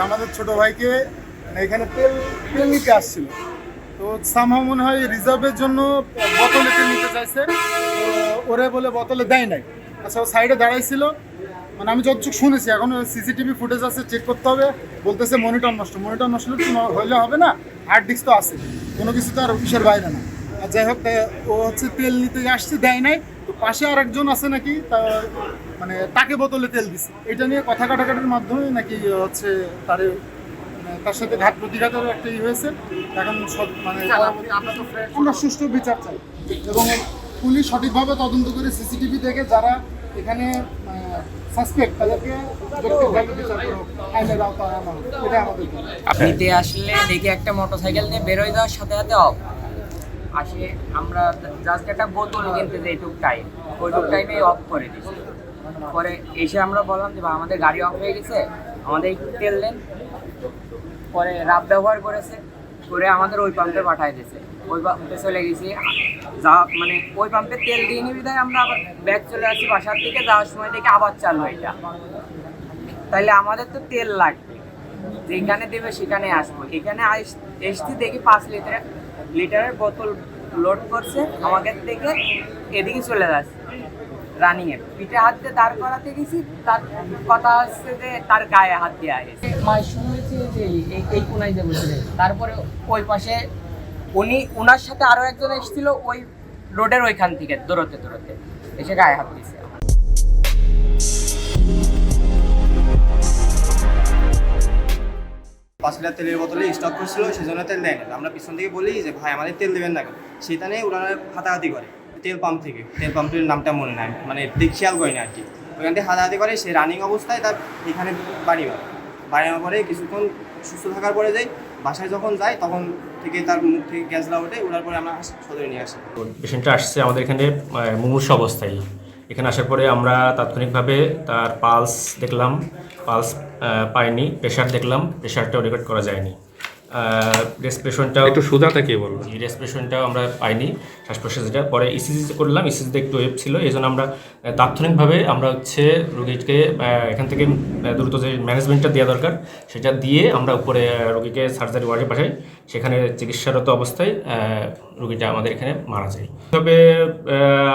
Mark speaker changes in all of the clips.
Speaker 1: আমাদের ছোট ভাইকে এখানে তেল তেল নিতে আসছিল, তো সামহাও মনে হয় রিজার্ভের জন্য বোতলে তেল নিতে চাইছে, তো ওরে বলে বোতলে দেয় নাই। আচ্ছা, ও সাইডে দাঁড়াইছিল, মানে আমি যতটুকু শুনেছি, এখন সিসিটিভি ফুটেজ আছে, চেক করতে হবে। বলতেছে মনিটর নষ্ট হইলে হবে না, হার্ড ডিস্ক তো আছে, কোনো কিছু তো আর অফিসের বাইরে না। আর যাই হোক, ও হচ্ছে তেল নিতে আসছে, দেয় নাই। তো পাশে আর একজন আছে নাকি, মানে তাকে বোতলে তেল দিছে। এটা নিয়ে কথা কাটাকাটির মাধ্যমে নাকি হচ্ছে তার সাথে ঘাত প্রতিঘাতের একটা হয়েছে। এখন সব মানে আমরা সুষ্ঠু বিচার চাই, এবং পুলিশ সঠিকভাবে তদন্ত করে সিসিটিভি দেখে যারা এখানে সাসপেক্ট তাদেরকে যৌক্তিকভাবে বিচার করো, আইনের আওতায় আনা হোক। এটা আমাদের
Speaker 2: নিতে আসলে দেখি একটা মোটরসাইকেল নিয়ে বেরোয় যাওয়ার সাথে সাথে অফ আসে। আমরা জাস্ট একটা বোতল কিনতে যাই ওইটুক টাইমে অফ করে দিচ্ছি। পরে এসে আমরা বললাম যে আমাদের গাড়ি অফ হয়ে গেছে, আমাদের একটু তেল দেন। পরে রাত ব্যবহার করে আমাদের ওই পাম্পে পাঠায় দিয়েছে। ওই পাম্পে চলে গেছি, মানে ওই পাম্পে তেল দিয়ে নিবি, তাই আমরা আবার ব্যাগ চলে আসি বাসার দিকে। যাওয়ার সময় দেখে আবার চালু এটা, তাইলে আমাদের তো তেল লাগবে, যেখানে দেবে সেখানে আসবো। এখানে এসছি দেখি 5 লিটারের বোতল লোড করছে আমাদের থেকে, এদিকে চলে যাচ্ছে রানিংয়ে। পিঠে হাত দিয়ে দাঁড় করাতে গেছি, তার কথা হচ্ছে যে তার গায়ে হাত দিয়ে আসছে। মায়ের শুনেছি যে এই কোনায় যে বসে, তারপরে ওই পাশে ওনার সাথে আরো একজন এসেছিল, ওই রোডের ওইখান থেকে দৌড়তে এসে গায়ে হাত দিয়েছে।
Speaker 3: 5 লিটার তেলের বোতলে স্টক করছিল, সেজন্য তেল দেয় না। আমরা পিছন থেকে বলি যে ভাই আমাদের তেল দেবেন না কেন, সেখানে ওরা হাতাহাতি করে তেল পাম্পের নামটা মনে নাই, মানে খেয়াল করি না আর কি। ওইখান থেকে হাতাহাতি করে, সে রানিং অবস্থায় তার এখানে বাড়ির পরে কিছুক্ষণ সুস্থ থাকার পরে যাই বাসায়, যখন যাই তখন থেকে তার মুখ থেকে গ্যাসলা ওঠে, ওঠার পরে আমরা সদরে নিয়ে আসি।
Speaker 4: পেশেন্টটা আসছে আমাদের এখানে মুমূর্ষু অবস্থায়। এখানে আসার পরে আমরা তাৎক্ষণিকভাবে তার পালস দেখলাম, পালস পাইনি। প্রেশার দেখলাম, প্রেশারটাও রেকর্ড করা যায়নি। রেসপিরেশনটাও
Speaker 5: একটু সুদা থেকে বলুন।
Speaker 4: রেসপিরেশনটাও আমরা পাইনি, শ্বাস প্রশ্বাস। যেটা পরে ইসিজি করলাম, ইসিজিতে একটু ওয়েভ ছিল, এই জন্য আমরা তাৎক্ষণিকভাবে আমরা হচ্ছে রোগীকে এখান থেকে দ্রুত যে ম্যানেজমেন্টটা দেওয়া দরকার সেটা দিয়ে আমরা উপরে রোগীকে সার্জারি ওয়ার্ডে পাঠাই। সেখানে চিকিৎসারত অবস্থায় রোগীটা আমাদের এখানে মারা যায়। তবে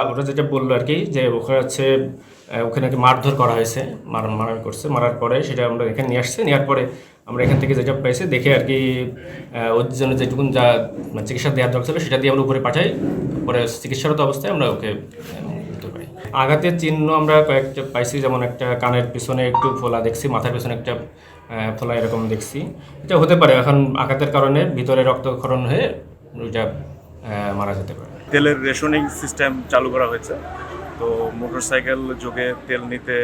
Speaker 4: ওরা যেটা বললো আর কি, যে ওখানে হচ্ছে ওখানে নাকি মারধর করা হয়েছে, মারামারি করছে। মারার পরে সেটা আমরা এখানে নিয়ে আসছে। নেওয়ার পরে আমরা এখান থেকে যেটা পাইছি দেখে আর কি, ওর জন্য যেটুকুন যা চিকিৎসা দেওয়ার দরকার ছিল সেটা দিয়ে আমরা উপরে পাঠাই। পরে চিকিৎসারত অবস্থায় আমরা ওকে দিতে পারি। আঘাতের চিহ্ন আমরা কয়েকটা পাইছি, যেমন একটা কানের পিছনে একটু ফোলা দেখছি, মাথার পিছনে একটা ফোলা এরকম দেখছি। এটা হতে পারে এখন আঘাতের কারণে ভিতরে রক্তক্ষরণ হয়ে ওইটা মারা যেতে পারে।
Speaker 6: তেলের রেশনিং সিস্টেম চালু করা হয়েছে, তো মোটরসাইকেল যোগে তেল নিতে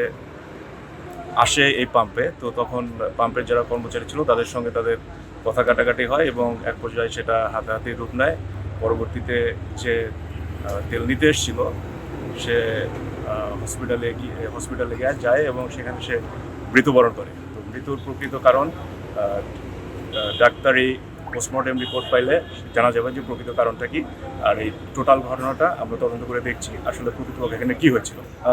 Speaker 6: আসে এই পাম্পে। তো তখন পাম্পের যারা কর্মচারী ছিল তাদের সঙ্গে তাদের কথা কাটাকাটি হয়, এবং এক পর্যায়ে সেটা হাতাহাতির রূপ নেয়। পরবর্তীতে যে তেল নিতে এসেছিল সে হসপিটালে গিয়ে যায়, এবং সেখানে সে মৃত্যুবরণ করে। তো মৃত্যুর প্রকৃত কারণ ডাক্তারি পোস্টমর্টেম রিপোর্ট পাইলে জানা যাবে যে প্রকৃত কারণটা কি। আর এই টোটাল ঘটনাটা আমরা তদন্ত করে দেখছি আসলে প্রকৃতপক্ষে এখানে কী হয়েছিল।